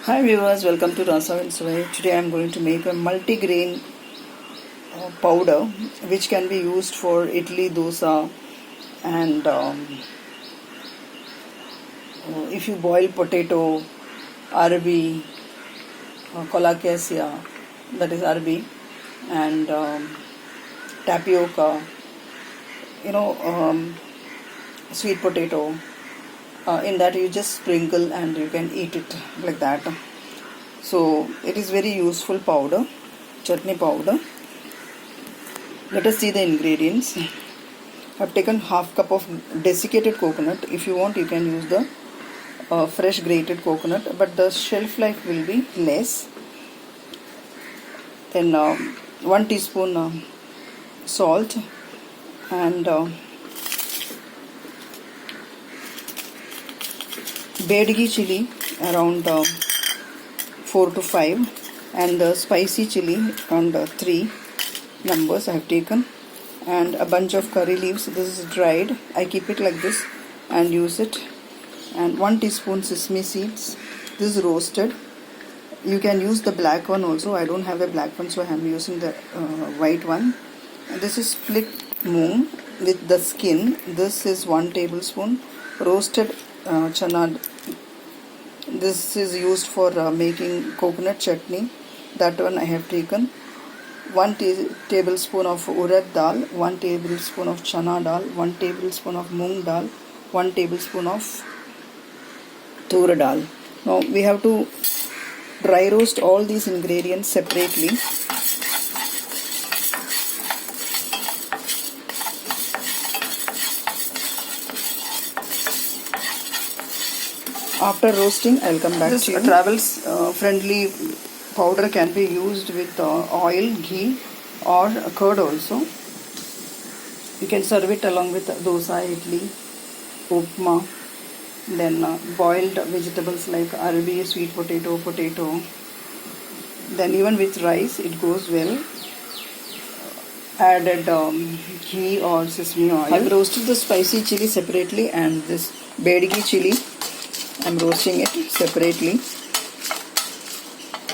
Hi viewers, welcome to Rasa and Sway. Today I am going to make a multi-grain powder which can be used for idli, dosa, and if you boil potato, arbi, colacacia, that is arbi, and tapioca, you know, sweet potato. In that you just sprinkle and you can eat it like that. So it is very useful powder, chutney powder. Let us see the ingredients. I have taken half cup of desiccated coconut. If you want, you can use the fresh grated coconut, but the shelf life will be less. Then 1 teaspoon salt and bedgi chili around 4 to 5, and the spicy chili around 3 numbers I have taken, and a bunch of curry leaves. This is dried. I keep it like this and use it. And 1 teaspoon sesame seeds. This is roasted. You can use the black one also. I don't have a black one, so I am using the white one. And this is split moong with the skin. This is 1 tablespoon. Roasted chana. This is used for making coconut chutney. That one I have taken. 1 tablespoon of urad dal, 1 tablespoon of chana dal, 1 tablespoon of moong dal, 1 tablespoon of tur dal. Now we have to dry roast all these ingredients separately. After roasting, I will come back to you. This travels friendly powder can be used with oil, ghee, or curd also. You can serve it along with dosa, idli, upma, then boiled vegetables like arbi, sweet potato, then even with rice it goes well. Added ghee or sesame oil. I have roasted the spicy chili separately, and this bedgi chili I am roasting it separately.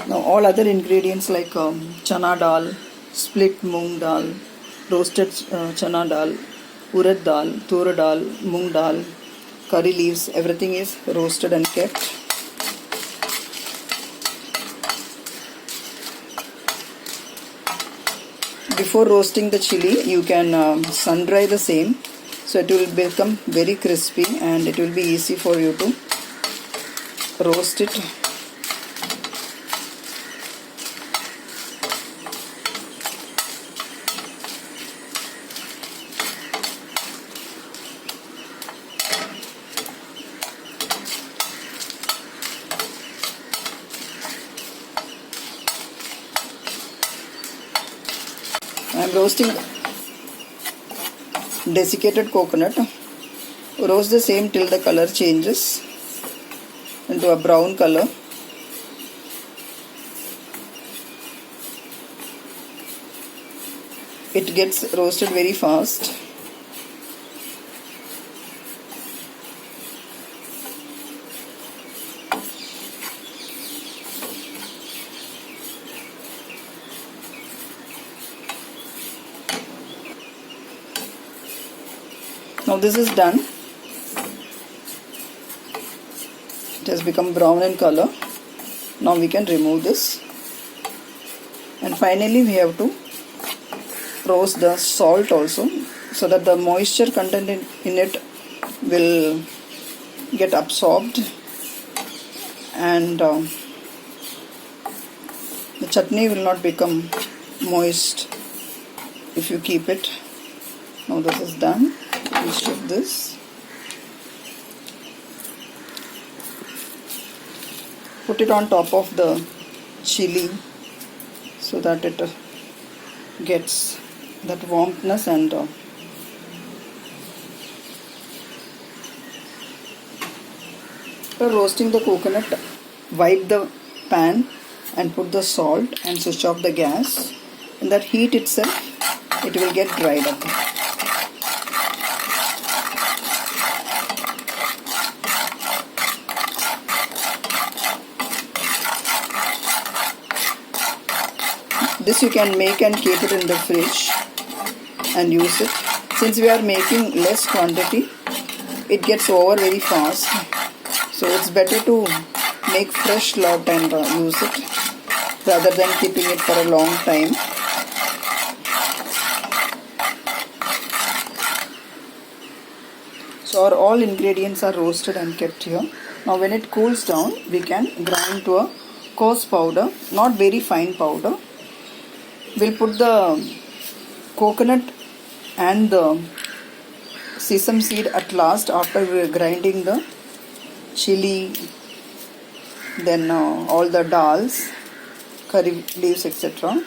Now all other ingredients like chana dal, split moong dal, roasted chana dal, urad dal, tur dal, moong dal, curry leaves, everything is roasted and kept. Before roasting the chili, you can sun dry the same, so it will become very crispy and it will be easy for you to roast it. I am roasting desiccated coconut. Roast the same till the color changes into a brown color. It gets roasted very fast. Now this is done. It has become brown in color. Now we can remove this. And finally we have to roast the salt also, so that the moisture content in it will get absorbed, and the chutney will not become moist if you keep it. Now this is done. We shift this. Put it on top of the chili so that it gets that warmthness, and after roasting the coconut, wipe the pan and put the salt and switch off the gas. In that heat itself, it will get dried up. This you can make and keep it in the fridge and use it. Since we are making less quantity, it gets over very fast. So it's better to make fresh lot and use it rather than keeping it for a long time. So our all ingredients are roasted and kept here. Now when it cools down, we can grind to a coarse powder, not very fine powder. We'll put the coconut and the sesame seed at last after we're grinding the chili, then all the dals, curry leaves, etc.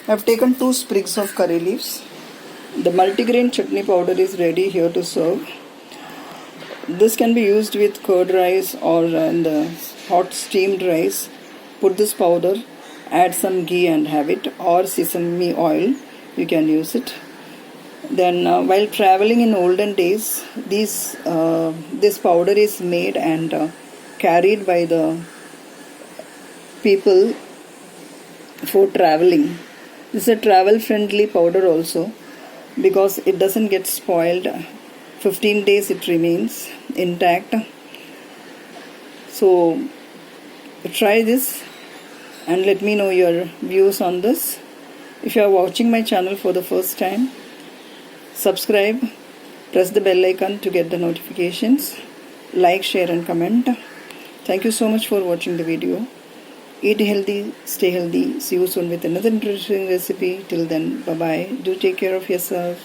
I have taken 2 sprigs of curry leaves. The multigrain chutney powder is ready here to serve. This can be used with curd rice or in the hot steamed rice. Put this powder, add some ghee and have it, or sesame oil, you can use it. Then while traveling in olden days, this powder is made and carried by the people for traveling. This is a travel friendly powder also because it doesn't get spoiled. 15 days it remains intact. So try this and let me know your views on this. If you are watching my channel for the first time, subscribe, press the bell icon to get the notifications, like, share and comment. Thank you so much for watching the video. Eat healthy, stay healthy. See you soon with another interesting recipe. Till then, bye bye. Do take care of yourself.